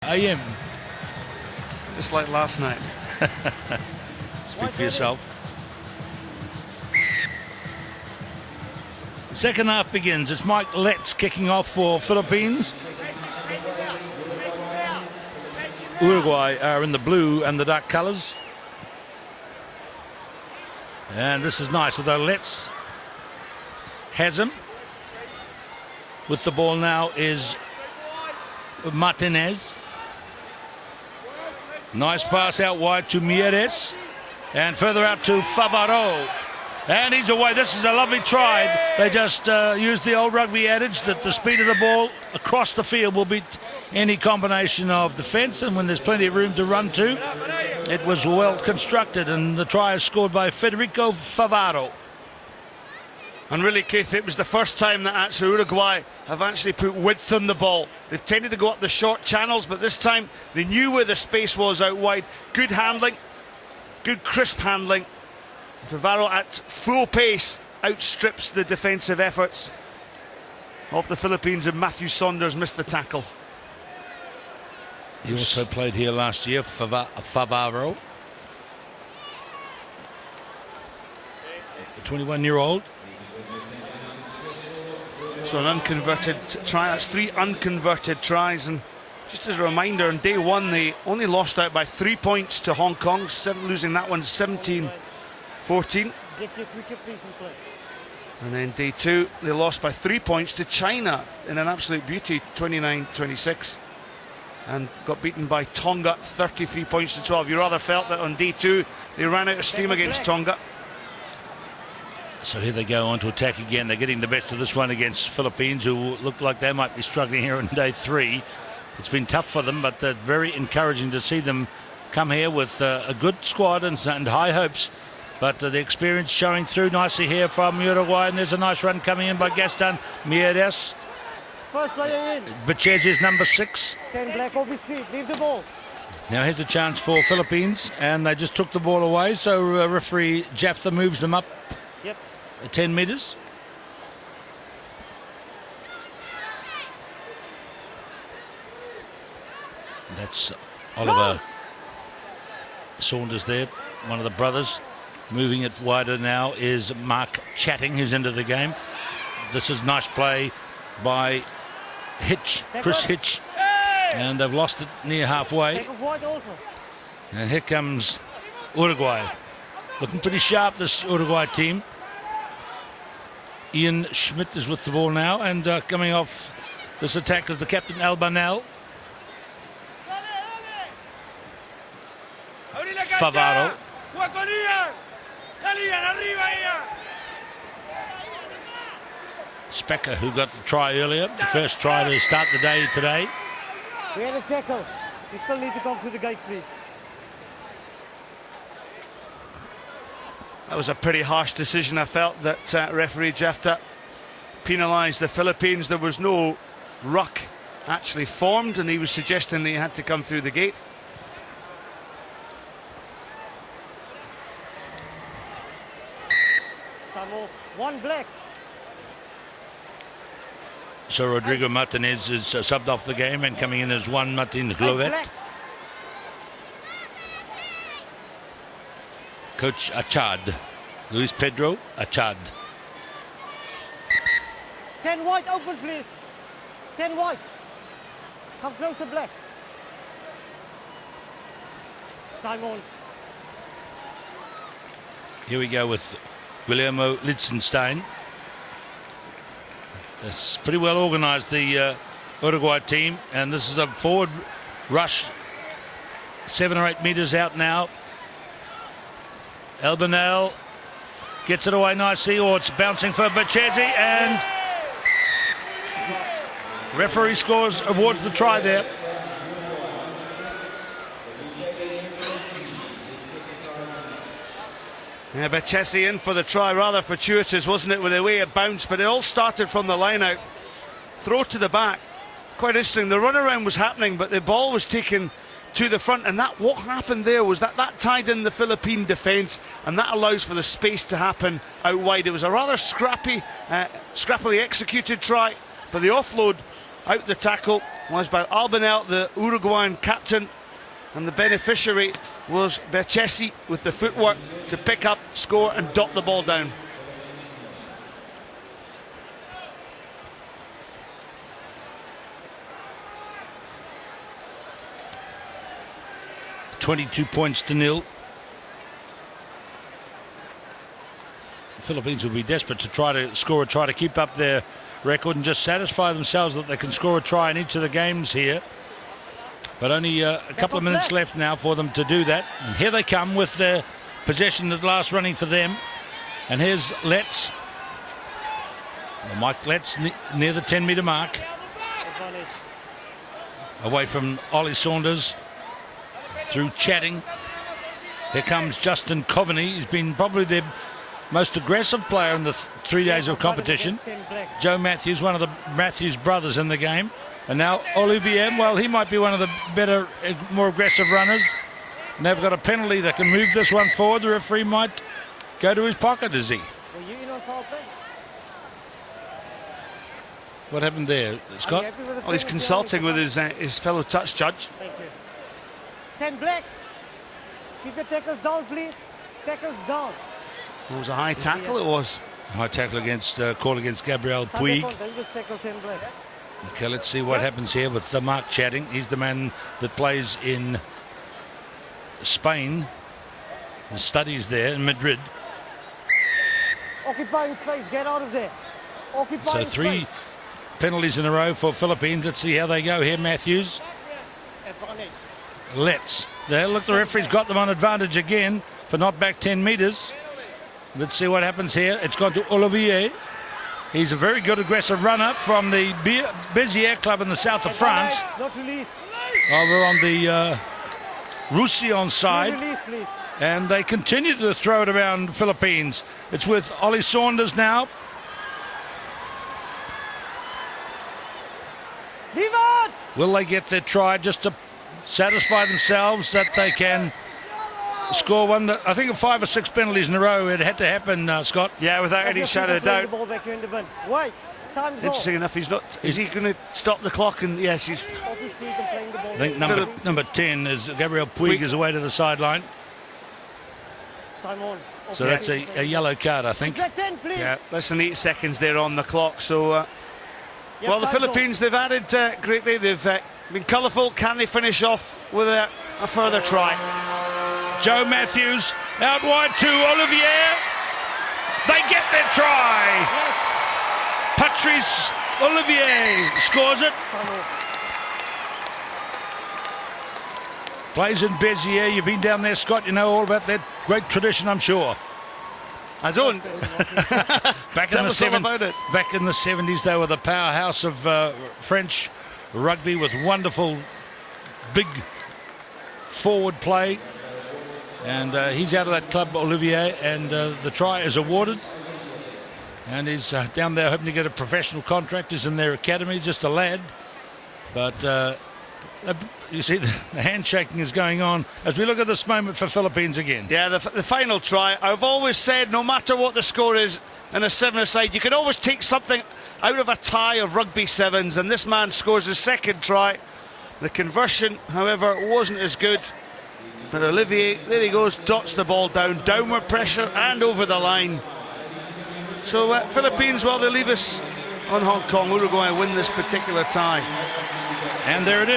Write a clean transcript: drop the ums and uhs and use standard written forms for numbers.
AM. Just like last night. Speak for yourself. The second half begins. It's Mike Letts kicking off for Philippines. Uruguay are in the blue and the dark colours. And this is nice, although Letts has him. With the ball now is Martinez. Nice pass out wide to Mieres. And further out to Favaro. And he's away. This is a lovely try. They just used the old rugby adage that the speed of the ball across the field will beat any combination of defence. And when there's plenty of room to run to, it was well constructed. And the try is scored by Federico Favaro. And really, Keith, it was the first time that actually Uruguay have actually put width on the ball. They've tended to go up the short channels, but this time they knew where the space was out wide. Good handling, good crisp handling. Favaro at full pace outstrips the defensive efforts of the Philippines, and Matthew Saunders missed the tackle. He also played here last year, Favaro. The 21-year-old. So an unconverted try. That's 3 unconverted tries. And just as a reminder, on day one they only lost out by 3 points to Hong Kong, losing that one 17-14. And then day two they lost by 3 points to China in an absolute beauty, 29-26, and got beaten by Tonga 33 points to 12. You rather felt that on day two they ran out of steam against Tonga. So here they go on to attack again. They're getting the best of this one against Philippines, who look like they might be struggling here on day 3. It's been tough for them, but they're very encouraging to see them come here with a good squad and high hopes. But the experience showing through nicely here from Uruguay. And there's a nice run coming in by Gastón Mieres. Berchesi is number 6. 10 black off his feet, leave the ball. Now here's a chance for Philippines, and they just took the ball away. So referee Japtha moves them up 10 metres. That's Oliver Saunders there, one of the brothers. Moving it wider now is Mark Chatting, who's into the game. This is nice play by Chris Hitch. And they've lost it near halfway. And here comes Uruguay. Looking pretty sharp, this Uruguay team. Ian Schmidt is with the ball now, and coming off this attack is the captain Albanell. Favaro. Specker, who got the try earlier, the first try to start the day today. We had a tackle. You still need to come through the gate, please. That was a pretty harsh decision. I felt that referee Japtha penalised the Philippines. There was no ruck actually formed, and he was suggesting that he had to come through the gate. One black. So Rodrigo Martinez is subbed off the game, and coming in as Juan Martinez Llovet. Coach Achad, Luis Pedro Achad. 10 white, open please. 10 white. Come closer, black. Time on. Here we go with Guillermo Lijtenstein. It's pretty well organised, the Uruguay team, and this is a forward rush, 7 or 8 metres out now. Albanell gets it away nicely, or it's bouncing for Berchesi, and referee scores, awards the try there. Yeah, Berchesi in for the try, rather fortuitous, wasn't it, with the way it bounced, but it all started from the line out. Throw to the back. Quite interesting, the runaround was happening, but the ball was taken to the front, and that what happened there was that tied in the Philippine defence, and that allows for the space to happen out wide. It was a rather scrappily executed try, but the offload Out the tackle was by Albanell, the Uruguayan captain, and the beneficiary was Berchesi with the footwork to pick up, score and dot the ball down. $22 points to nil. The Philippines will be desperate to try to score a try to keep up their record and just satisfy themselves that they can score a try in each of the games here. But only a couple of minutes left now for them to do that. And here they come with their possession at last running for them. And here's Letts. Well, Mike Letts near the 10-metre mark. Away from Ollie Saunders. Through chatting. Here comes Justin Coveney. He's been probably the most aggressive player in the 3 days of competition. Joe Matthews, one of the Matthews brothers in the game. And now Olivier, well, he might be one of the better, more aggressive runners. And they've got a penalty that can move this one forward. The referee might go to his pocket, is he? What happened there, Scott? Well, he's consulting with his fellow touch judge. Thank you. 10 black. Keep the tackles down, please. Tackles down. It was a high tackle, it was. High tackle against, call against Gabriel Puig. Okay, let's see what happens here with the Mark chatting. He's the man that plays in Spain and studies there in Madrid. Occupying space, get out of there. Occupying So 3 space. penalties in a row for Philippines. Let's see how they go here, Matthews. Let's. There, look, the referee's got them on advantage again for not back 10 metres. Let's see what happens here. It's gone to Olivier. He's a very good aggressive runner from the Béziers club in the south of France. Not release. Over on the Roussillon side. Release, please. And they continue to throw it around the Philippines. It's with Ollie Saunders now. Leave it! Will they get their try just to satisfy themselves that they can score one? I think of 5 or 6 penalties in a row. It had to happen, Scott. Yeah, without any shadow of doubt. The ball back in the bin. Wait, time's Interesting enough, he's not. Is he going to stop the clock? And yes, he's. I think number 10 is Gabriel Puig is away to the sideline. Time on. Okay. So that's a yellow card, I think. 10, please. Yeah, less than 8 seconds there on the clock. So, well, the Philippines, they've added greatly. They've been colourful. Can they finish off with a further try? Joe Matthews out wide to Olivier. They get their try. Yes. Patrice Olivier scores it. Plays in Béziers. You've been down there, Scott. You know all about that great tradition, I'm sure. I don't. Back in the 70s, they were the powerhouse of French rugby with wonderful big forward play. And he's out of that club, Olivier, and the try is awarded. And he's down there hoping to get a professional contract. He's in their academy, just a lad. But you see the handshaking is going on as we look at this moment for Philippines again. Yeah, the final try. I've always said no matter what the score is in a 7-a-side, you can always take something out of a tie of rugby sevens, and this man scores his second try. The conversion, however, wasn't as good. But Olivier, there he goes, dots the ball down, downward pressure and over the line. So Philippines, well, they leave us on Hong Kong. Uruguay win this particular tie. And there it is.